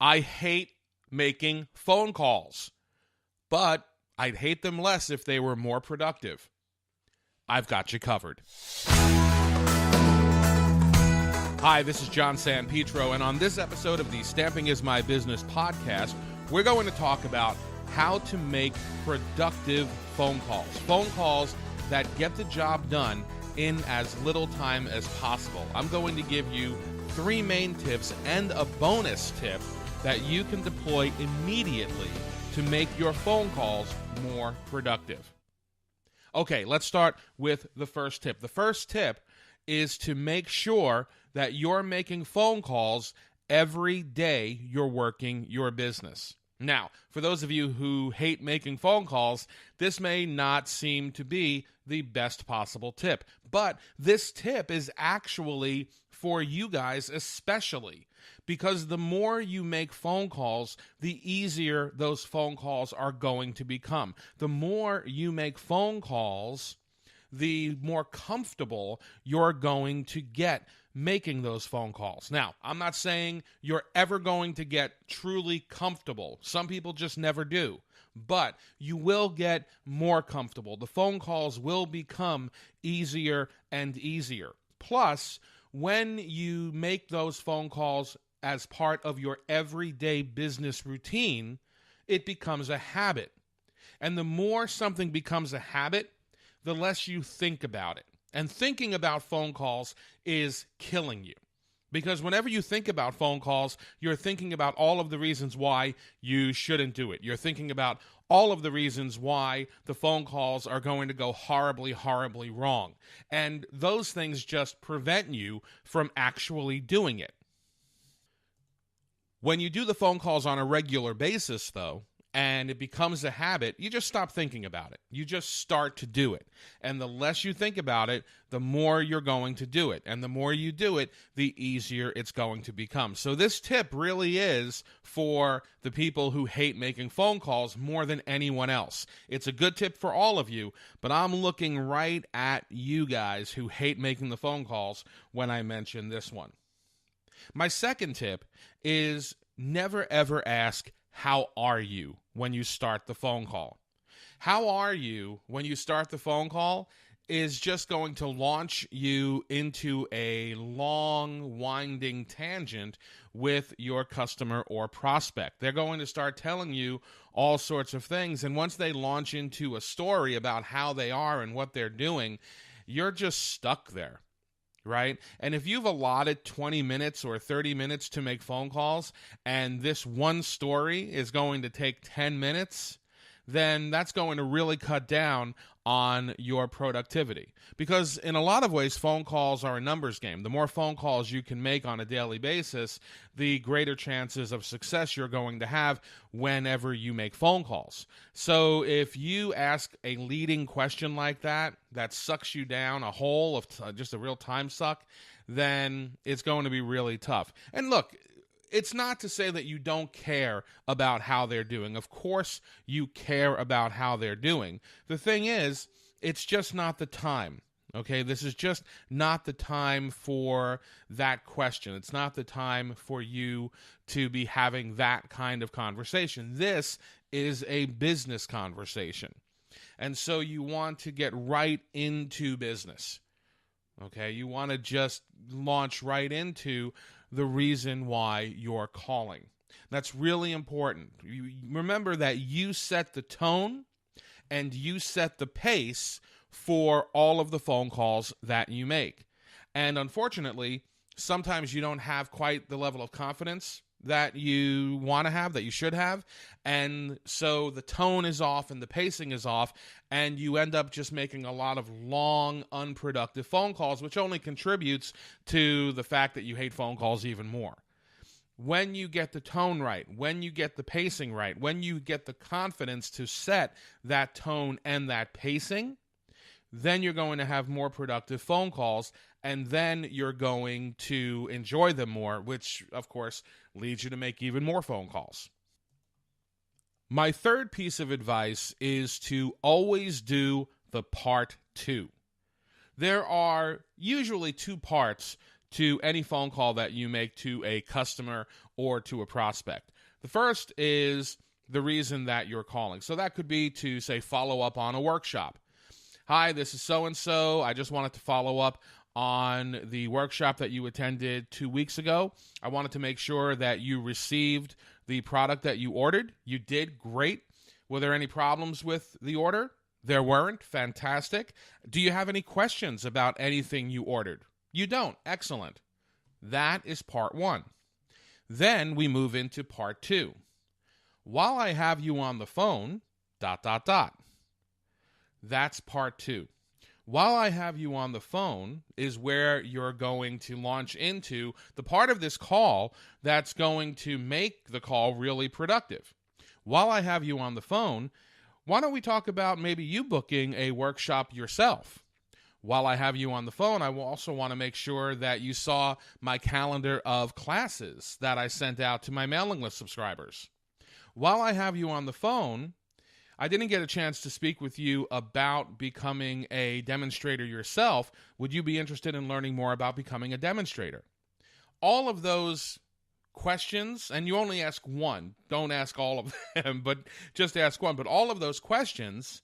I hate making phone calls, but I'd hate them less if they were more productive. I've got you covered. Hi, this is John San Pietro, and on this episode of the Stamping is My Business podcast, we're going to talk about how to make productive phone calls that get the job done in as little time as possible. I'm going to give you 3 main tips and a bonus tip that you can deploy immediately to make your phone calls more productive. Okay, let's start with the first tip. The first tip is to make sure that you're making phone calls every day you're working your business. Now, for those of you who hate making phone calls, this may not seem to be the best possible tip, but this tip is actually for you guys especially, because the more you make phone calls, the easier those phone calls are going to become. The more you make phone calls, the more comfortable you're going to get making those phone calls. Now, I'm not saying you're ever going to get truly comfortable. Some people just never do. But you will get more comfortable. The phone calls will become easier and easier. Plus, when you make those phone calls as part of your everyday business routine, it becomes a habit. And the more something becomes a habit, the less you think about it. And thinking about phone calls is killing you. Because whenever you think about phone calls, you're thinking about all of the reasons why you shouldn't do it. You're thinking about all of the reasons why the phone calls are going to go horribly, horribly wrong. And those things just prevent you from actually doing it. When you do the phone calls on a regular basis, though, and it becomes a habit, you just stop thinking about it. You just start to do it. And the less you think about it, the more you're going to do it. And the more you do it, the easier it's going to become. So this tip really is for the people who hate making phone calls more than anyone else. It's a good tip for all of you, but I'm looking right at you guys who hate making the phone calls when I mention this one. My second tip is never ever ask, "How are you?" when you start the phone call. How are you when you start the phone call is just going to launch you into a long, winding tangent with your customer or prospect. They're going to start telling you all sorts of things, and once they launch into a story about how they are and what they're doing, you're just stuck there. Right? And if you've allotted 20 minutes or 30 minutes to make phone calls, and this one story is going to take 10 minutes, then that's going to really cut down on your productivity. Because in a lot of ways, phone calls are a numbers game. The more phone calls you can make on a daily basis, the greater chances of success you're going to have whenever you make phone calls. So if you ask a leading question like that sucks you down a hole of just a real time suck, then it's going to be really tough. And look, it's not to say that you don't care about how they're doing. Of course you care about how they're doing. The thing is, it's just not the time. Okay, this is just not the time for that question. It's not the time for you to be having that kind of conversation. This is a business conversation. And so you want to get right into business. Okay, you want to just launch right into the reason why you're calling. That's really important. You remember that you set the tone and you set the pace for all of the phone calls that you make. And unfortunately, sometimes you don't have quite the level of confidence that you want to have, that you should have. And so the tone is off and the pacing is off, and you end up just making a lot of long, unproductive phone calls, which only contributes to the fact that you hate phone calls even more. When you get the tone right, when you get the pacing right, when you get the confidence to set that tone and that pacing, then you're going to have more productive phone calls, and then you're going to enjoy them more, which, of course, leads you to make even more phone calls. My third piece of advice is to always do the part 2. There are usually 2 parts to any phone call that you make to a customer or to a prospect. The first is the reason that you're calling. So that could be to, say, follow up on a workshop. Hi, this is so-and-so. I just wanted to follow up on the workshop that you attended 2 weeks ago. I wanted to make sure that you received the product that you ordered. You did great. Were there any problems with the order? There weren't. Fantastic. Do you have any questions about anything you ordered? You don't. Excellent. That is part one. Then we move into part two. While I have you on the phone, ... That's part two. While I have you on the phone is where you're going to launch into the part of this call that's going to make the call really productive. While I have you on the phone, why don't we talk about maybe you booking a workshop yourself? While I have you on the phone, I will also want to make sure that you saw my calendar of classes that I sent out to my mailing list subscribers. While I have you on the phone, I didn't get a chance to speak with you about becoming a demonstrator yourself. Would you be interested in learning more about becoming a demonstrator? All of those questions, and you only ask one. Don't ask all of them, but just ask one. But all of those questions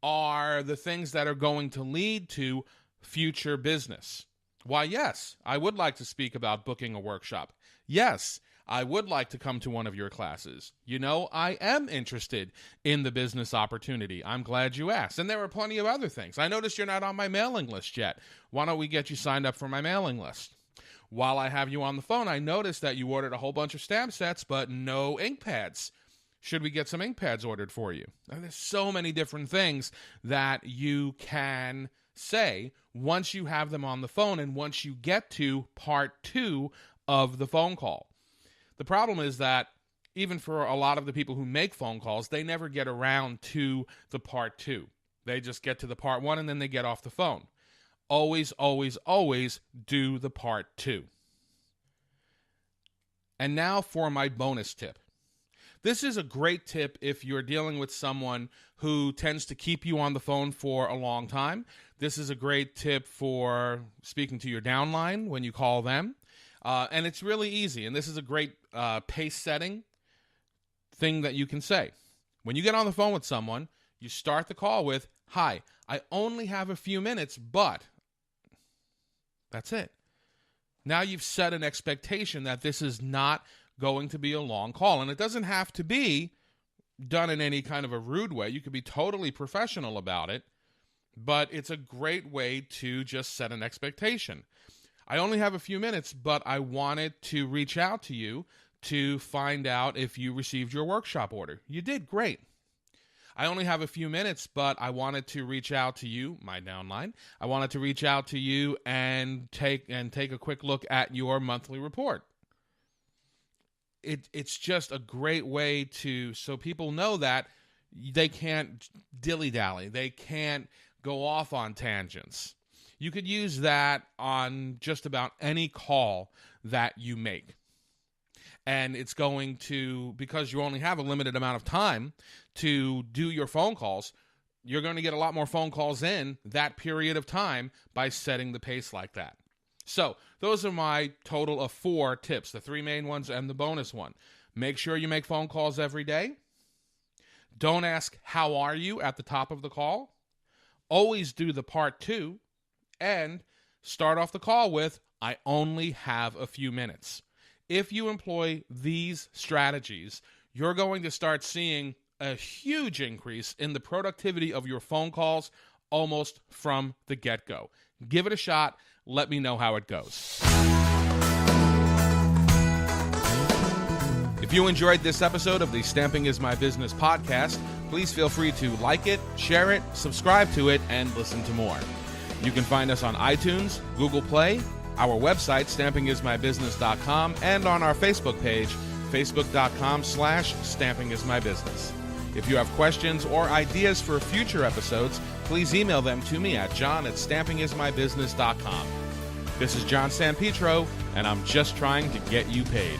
are the things that are going to lead to future business. Why, yes, I would like to speak about booking a workshop. Yes, I would like to come to one of your classes. You know, I am interested in the business opportunity. I'm glad you asked. And there are plenty of other things. I noticed you're not on my mailing list yet. Why don't we get you signed up for my mailing list? While I have you on the phone, I noticed that you ordered a whole bunch of stamp sets, but no ink pads. Should we get some ink pads ordered for you? And there's so many different things that you can say once you have them on the phone and once you get to part two of the phone call. The problem is that even for a lot of the people who make phone calls, they never get around to the part two. They just get to the part one and then they get off the phone. Always, always, always do the part two. And now for my bonus tip. This is a great tip if you're dealing with someone who tends to keep you on the phone for a long time. This is a great tip for speaking to your downline when you call them. And it's really easy. And this is a great pace setting thing that you can say. When you get on the phone with someone, you start the call with, "Hi, I only have a few minutes, but..." That's it. Now you've set an expectation that this is not going to be a long call. And it doesn't have to be done in any kind of a rude way. You could be totally professional about it, but it's a great way to just set an expectation. I only have a few minutes, but I wanted to reach out to you to find out if you received your workshop order. You did, great. I only have a few minutes, but I wanted to reach out to you, my downline. I wanted to reach out to you and take a quick look at your monthly report. It's just a great way so people know that they can't dilly-dally. They can't go off on tangents. You could use that on just about any call that you make. And it's going to, because you only have a limited amount of time to do your phone calls, you're going to get a lot more phone calls in that period of time by setting the pace like that. So those are my total of 4 tips, the 3 main ones and the bonus one. Make sure you make phone calls every day. Don't ask, "How are you?" at the top of the call. Always do the part 2. And start off the call with, "I only have a few minutes." If you employ these strategies, you're going to start seeing a huge increase in the productivity of your phone calls almost from the get-go. Give it a shot. Let me know how it goes. If you enjoyed this episode of the Stamping is My Business podcast, please feel free to like it, share it, subscribe to it, and listen to more. You can find us on iTunes, Google Play, our website, stampingismybusiness.com, and on our Facebook page, facebook.com/stampingismybusiness. If you have questions or ideas for future episodes, please email them to me at john@stampingismybusiness.com. This is John San Pietro, and I'm just trying to get you paid.